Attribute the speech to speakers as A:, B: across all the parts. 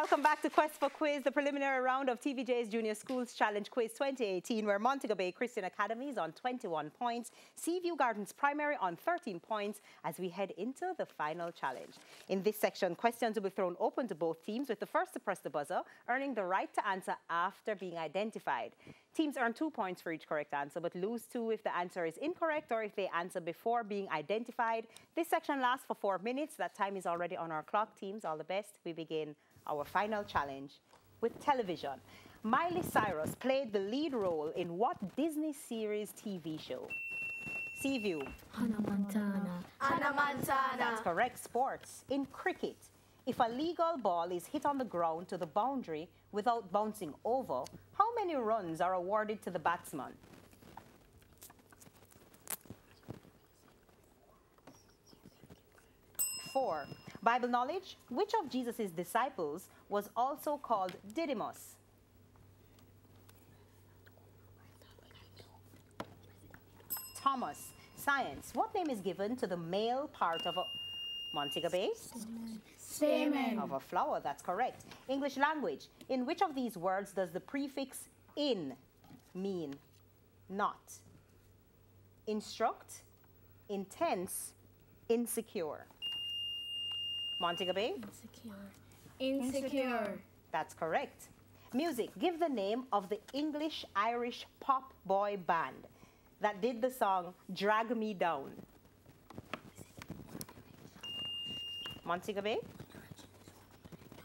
A: Welcome back to Quest for Quiz, the preliminary round of TVJ's Junior Schools Challenge Quiz 2018, where Montego Bay Christian Academy is on 21 points, Seaview Gardens Primary on 13 points, as we head into the final challenge. In this section, questions will be thrown open to both teams, with the first to press the buzzer earning the right to answer after being identified. Teams earn 2 points for each correct answer, but lose 2 if the answer is incorrect or if they answer before being identified. This section lasts for 4 minutes. That time is already on our clock. Teams, all the best. We begin our final challenge with television. Miley Cyrus played the lead role in what Disney series TV show? Seaview.
B: Hannah Montana.
C: Hannah Montana.
A: That's correct. Sports. In cricket, if a legal ball is hit on the ground to the boundary without bouncing over, how many runs are awarded to the batsman? 4. Bible knowledge. Which of Jesus' disciples was also called Didymus? Thomas. Science. What name is given to the male part of a Montego Bay?
C: Stamen.
A: Of a flower. That's correct. English language. In which of these words does the prefix in mean not? Instruct, intense, insecure. Montego Bay?
C: Insecure.
A: That's correct. Music. Give the name of the English-Irish pop boy band that did the song Drag Me Down. Montego Bay?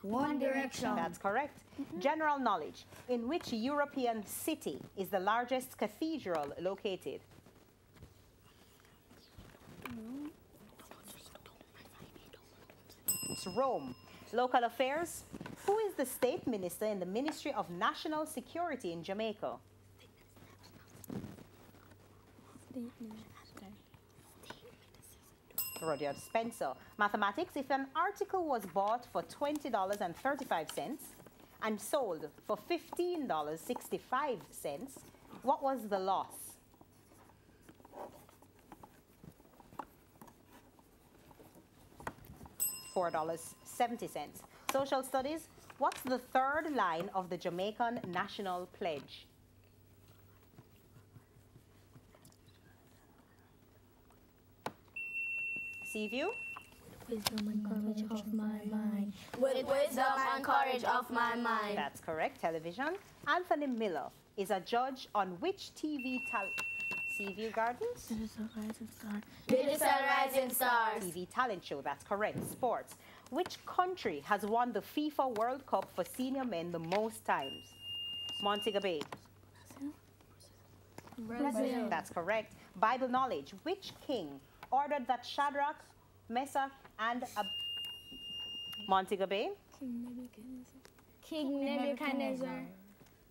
C: One Direction.
A: That's correct. General knowledge. In which European city is the largest cathedral located? It's Rome. Local affairs. Who is the state minister in the Ministry of National Security in Jamaica? Rudyard Spencer. Mathematics. If an article was bought for $20.35 and sold for $15.65, what was the loss? $4.70. Social studies. What's the third line of the Jamaican National Pledge? Seaview?
B: Wisdom and courage of my mind.
C: With wisdom and courage of my mind.
A: That's correct. Television. Anthony Miller is a judge on which Seaview Gardens?
B: Digital Rising Star.
C: Digital Rising Stars.
A: TV talent show. That's correct. Sports. Which country has won the FIFA World Cup for senior men the most times? Montego Bay.
C: Brazil.
A: That's correct. Bible knowledge. Which king ordered that Shadrach, Meshach, and Montego Bay
C: King Nebuchadnezzar.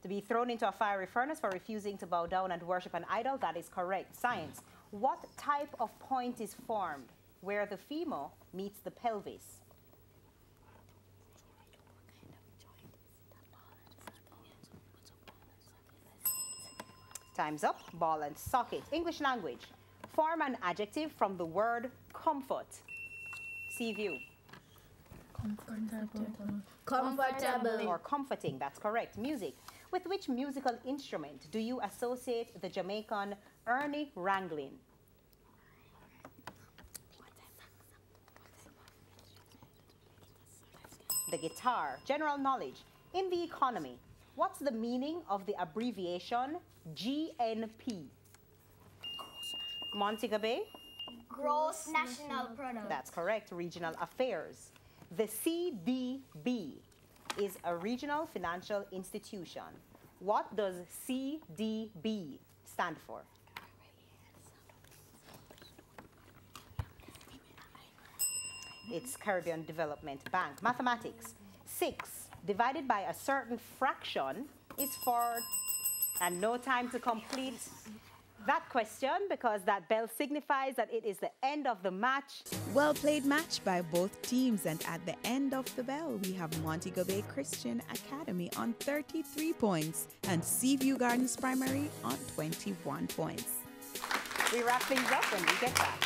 A: to be thrown into a fiery furnace for refusing to bow down and worship an idol? That is correct. Science. What type of point is formed where the femur meets the pelvis? Time's up. Ball and socket. English language. Form an adjective from the word comfort. Seaview.
B: Comfortable.
C: Comfortable.
A: Or comforting. That's correct. Music. With which musical instrument do you associate the Jamaican Ernie Wrangling? The guitar. General knowledge. In the economy, what's the meaning of the abbreviation GNP? Montego Bay?
C: Gross National Product.
A: That's correct. Regional affairs. The CDB is a regional financial institution. What does CDB stand for? It's Caribbean Development Bank. Mathematics. 6 divided by a certain fraction is 4, and no time to complete that question because that bell signifies that it is the end of the match.
D: Well played match by both teams, and at the end of the bell we have Montego Bay Christian Academy on 33 points and Seaview Gardens Primary on 21 points.
A: We wrap things up when we get back.